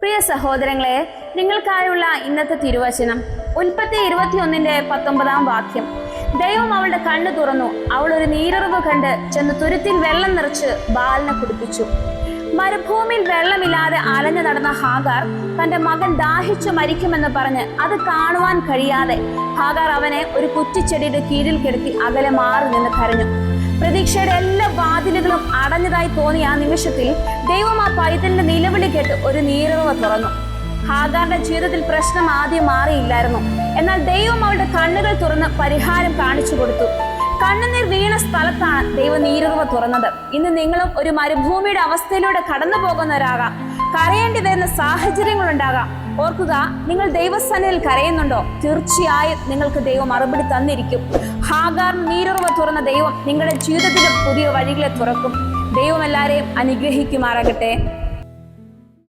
പ്രിയ സഹോദരങ്ങളെ, നിങ്ങൾക്കായുള്ള ഇന്നത്തെ തിരുവചനം ഉൽപ്പത്തി 21:19 ദൈവം അവളുടെ കണ്ണു തുറന്നു, അവൾ ഒരു നീരുറവ് കണ്ട് ചെന്ന് തുരുത്തിൽ വെള്ളം നിറച്ച് ബാലിനെ കുടിപ്പിച്ചു. മരുഭൂമിയിൽ വെള്ളമില്ലാതെ അലഞ്ഞു നടന്ന ഹാഗാർ തന്റെ മകൻ ദാഹിച്ചു മരിക്കുമെന്ന് പറഞ്ഞ് അത് കാണുവാൻ കഴിയാതെ ഹാഗാർ അവനെ ഒരു കുറ്റിച്ചെടിയുടെ കീഴിൽ കിടത്തി അകലെ മാറി നിന്ന് കരഞ്ഞു. പ്രതീക്ഷയുടെ എല്ലാ വാതിലുകളും അടഞ്ഞതായി തോന്നിയ ആ നിമിഷത്തിൽ ദൈവം ആ പൈതലിന്റെ നിലവിളി കേട്ട് ഒരു നീരുറവ് തുറന്നു. ഹാഗാറിന്റെ ജീവിതത്തിൽ പ്രശ്നം ആദ്യം മാറിയില്ലായിരുന്നു. എന്നാൽ ദൈവം അവളുടെ കണ്ണുകൾ തുറന്ന് പരിഹാരം കാണിച്ചു കൊടുത്തു. കണ്ണുനീർ വീണ സ്ഥലത്താണ് ദൈവം നീരുറവ് തുറന്നത്. ഇന്ന് നിങ്ങളും ഒരു മരുഭൂമിയുടെ അവസ്ഥയിലൂടെ കടന്നു പോകുന്നവരാകാം. കരയേണ്ടി വരുന്ന സാഹചര്യങ്ങളുണ്ടാകാം. ഓർക്കുക, നിങ്ങൾ ദൈവസന്നിധിയിൽ കരയുന്നുണ്ടോ? തീർച്ചയായും നിങ്ങൾക്ക് ദൈവം മറുപടി തന്നിരിക്കും. ഹാഗാർ നീരുറവ് തുറന്ന ദൈവം നിങ്ങളുടെ ജീവിതത്തിലും പുതിയ വഴികളെ തുറക്കും. ദൈവം എല്ലാവരെയും അനുഗ്രഹിക്കുമാറാകട്ടെ.